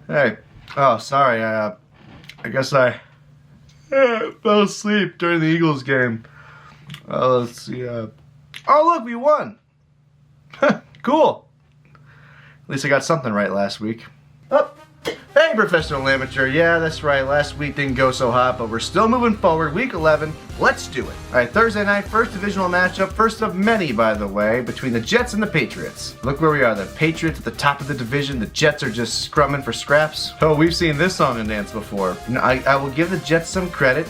Hey. Oh, sorry. I guess I fell asleep during the Eagles game. Let's see. Oh, look, we won. Cool. At least I got something right last week. Oh. Hey, professional amateur. Yeah, that's right. Last week didn't go so hot, but we're still moving forward. Week 11. Let's do it. All right, Thursday night, first divisional matchup. First of many, by the way, between the Jets and the Patriots. Look where we are. The Patriots at the top of the division. The Jets are just scrumming for scraps. Oh, we've seen this song and dance before. You know, I will give the Jets some credit.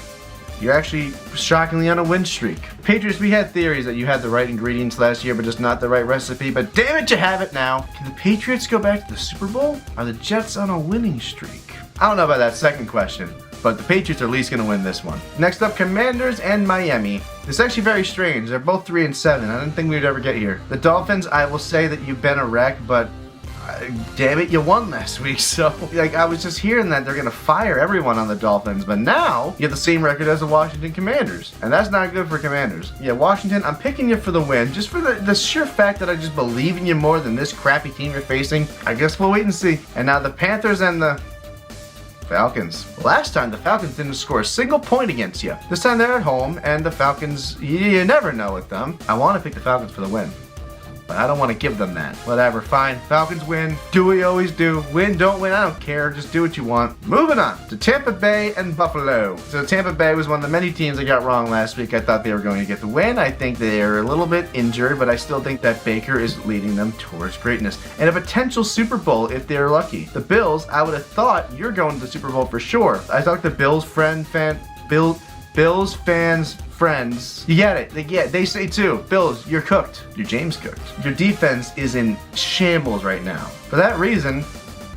You're actually shockingly on a win streak. Patriots, we had theories that you had the right ingredients last year, but just not the right recipe. But damn it, you have it now. Can the Patriots go back to the Super Bowl? Are the Jets on a winning streak? I don't know about that second question, but the Patriots are at least going to win this one. Next up, Commanders and Miami. It's actually very strange. They're both 3-7. I didn't think we'd ever get here. The Dolphins, I will say that you've been a wreck, but damn it, you won last week. So, like, I was just hearing that they're going to fire everyone on the Dolphins, but now you have the same record as the Washington Commanders, and that's not good for Commanders. Yeah, Washington, I'm picking you for the win, just for the sheer fact that I just believe in you more than this crappy team you're facing. I guess we'll wait and see. And now the Panthers and the Falcons. Last time, the Falcons didn't score a single point against you. This time they're at home, and the Falcons, you never know with them. I want to pick the Falcons for the win, but I don't want to give them that. Whatever, fine. Falcons win. Do what you always do. Win, don't win, I don't care. Just do what you want. Moving on to Tampa Bay and Buffalo. So Tampa Bay was one of the many teams I got wrong last week. I thought they were going to get the win. I think they are a little bit injured, but I still think that Baker is leading them towards greatness and a potential Super Bowl if they're lucky. The Bills, I would have thought you're going to the Super Bowl for sure. I talked to Bills fans friends. You get it. They say too. Bills, you're cooked. You're James cooked. Your defense is in shambles right now. For that reason,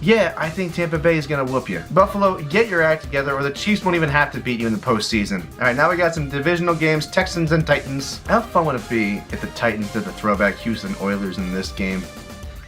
yeah, I think Tampa Bay is going to whoop you. Buffalo, get your act together or the Chiefs won't even have to beat you in the postseason. All right, now we got some divisional games, Texans and Titans. How fun would it be if the Titans did the throwback Houston Oilers in this game?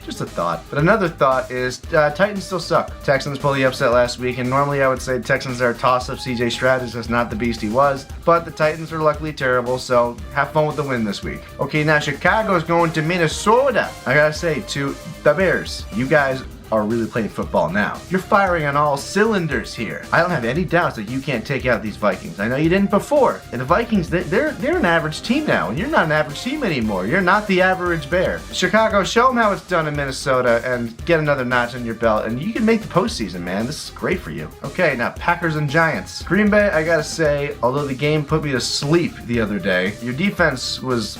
Just a thought. But another thought is Titans still suck. Texans pulled the upset last week, and normally I would say Texans are a toss-up. CJ Stroud is just not the beast he was. But the Titans are luckily terrible, so have fun with the win this week. Okay, now Chicago is going to Minnesota. I gotta say, to the Bears, you guys are really playing football now. You're firing on all cylinders here. I don't have any doubts that you can't take out these Vikings. I know you didn't before. And the Vikings, they're an average team now, and you're not an average team anymore. You're not the average Bear. Chicago, show them how it's done in Minnesota and get another notch on your belt, and you can make the postseason, man. This is great for you. Okay, now Packers and Giants. Green Bay, I gotta say, although the game put me to sleep the other day, your defense was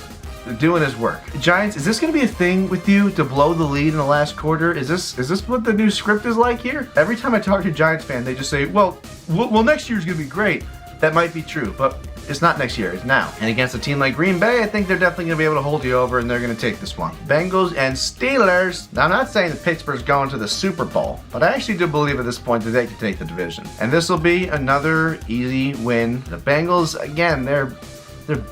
doing his work. Giants, is this going to be a thing with you to blow the lead in the last quarter? Is this what the new script is like here? Every time I talk to a Giants fan, they just say, well, next year's going to be great. That might be true, but it's not next year, it's now. And against a team like Green Bay, I think they're definitely going to be able to hold you over, and they're going to take this one. Bengals and Steelers. Now, I'm not saying that Pittsburgh's going to the Super Bowl, but I actually do believe at this point that they can take the division. And this will be another easy win. The Bengals, again, they're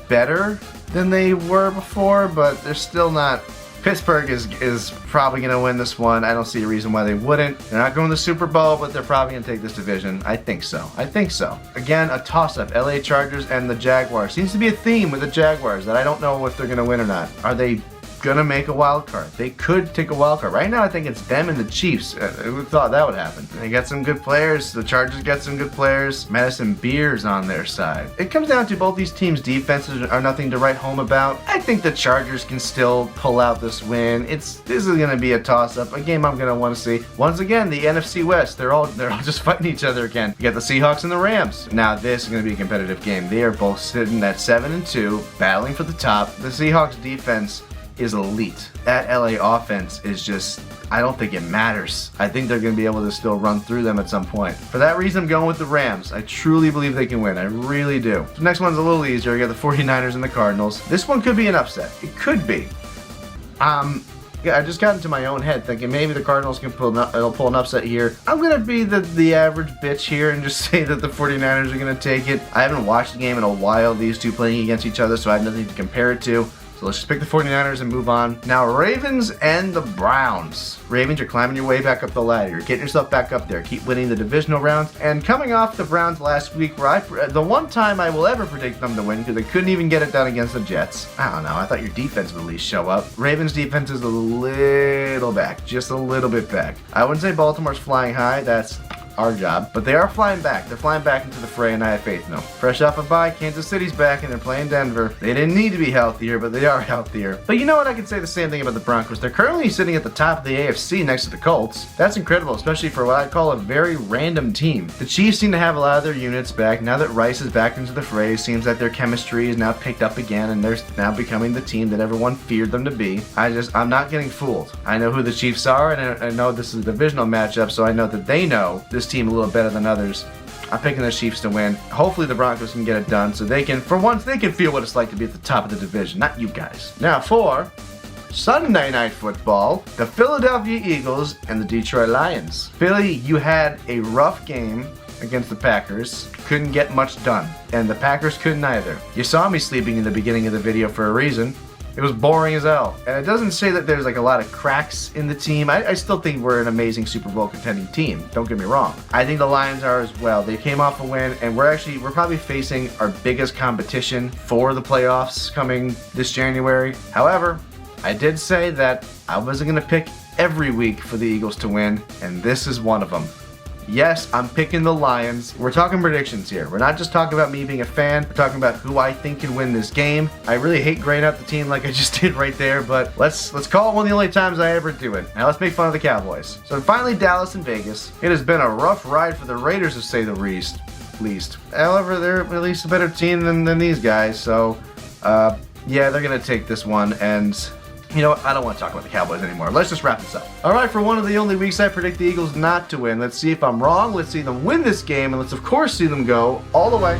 better than they were before, but they're still not. Pittsburgh is probably going to win this one. I don't see a reason why they wouldn't. They're not going to the Super Bowl, but they're probably going to take this division. I think so. Again, a toss-up. LA Chargers and the Jaguars. Seems to be a theme with the Jaguars that I don't know if they're going to win or not. Are they gonna make a wild card? They could take a wild card. Right now I think it's them and the Chiefs. Who thought that would happen? They got some good players. The Chargers got some good players. Madison Beer's on their side. It comes down to both these teams' defenses are nothing to write home about. I think the Chargers can still pull out this win. This is gonna be a toss-up, a game I'm gonna want to see. Once again, the NFC West, they're all just fighting each other again. You got the Seahawks and the Rams. Now this is gonna be a competitive game. They are both sitting at 7-2, battling for the top. The Seahawks defense is elite. That LA offense is just, I don't think it matters. I think they're going to be able to still run through them at some point. For that reason, I'm going with the Rams. I truly believe they can win. I really do. The next one's a little easier. You got the 49ers and the Cardinals. This one could be an upset. It could be. Yeah, I just got into my own head thinking maybe the Cardinals can pull an upset here. I'm going to be the average bitch here and just say that the 49ers are going to take it. I haven't watched the game in a while, these two playing against each other, so I have nothing to compare it to. So let's just pick the 49ers and move on. Now, Ravens and the Browns. Ravens, you're climbing your way back up the ladder. You're getting yourself back up there. Keep winning the divisional rounds. And coming off the Browns last week, where the one time I will ever predict them to win, because they couldn't even get it done against the Jets. I don't know. I thought your defense would at least show up. Ravens defense is a little back. Just a little bit back. I wouldn't say Baltimore's flying high. That's our job, but they are flying back. They're flying back into the fray, and I have faith in them. Fresh off a bye, Kansas City's back, and they're playing Denver. They didn't need to be healthier, but they are healthier. But you know what? I can say the same thing about the Broncos. They're currently sitting at the top of the AFC next to the Colts. That's incredible, especially for what I call a very random team. The Chiefs seem to have a lot of their units back. Now that Rice is back into the fray, seems that their chemistry is now picked up again, and they're now becoming the team that everyone feared them to be. I'm not getting fooled. I know who the Chiefs are, and I know this is a divisional matchup, so I know that they know this team a little better than others. I'm picking the Chiefs to win. Hopefully the Broncos can get it done so they can, for once, they can feel what it's like to be at the top of the division, not you guys. Now for Sunday Night Football, the Philadelphia Eagles and the Detroit Lions. Philly, you had a rough game against the Packers. Couldn't get much done. And the Packers couldn't either. You saw me sleeping in the beginning of the video for a reason. It was boring as hell. And it doesn't say that there's like a lot of cracks in the team. I still think we're an amazing Super Bowl contending team. Don't get me wrong. I think the Lions are as well. They came off a win, and we're probably facing our biggest competition for the playoffs coming this January. However, I did say that I wasn't going to pick every week for the Eagles to win, and this is one of them. Yes, I'm picking the Lions. We're talking predictions here. We're not just talking about me being a fan. We're talking about who I think can win this game. I really hate graying out the team like I just did right there, but let's call it one of the only times I ever do it. Now let's make fun of the Cowboys. So finally, Dallas and Vegas. It has been a rough ride for the Raiders, to say the least. However, they're at least a better team than these guys. So, yeah, they're gonna take this one, and you know what? I don't want to talk about the Cowboys anymore. Let's just wrap this up. All right, for one of the only weeks I predict the Eagles not to win, let's see if I'm wrong. Let's see them win this game, and let's, of course, see them go all the way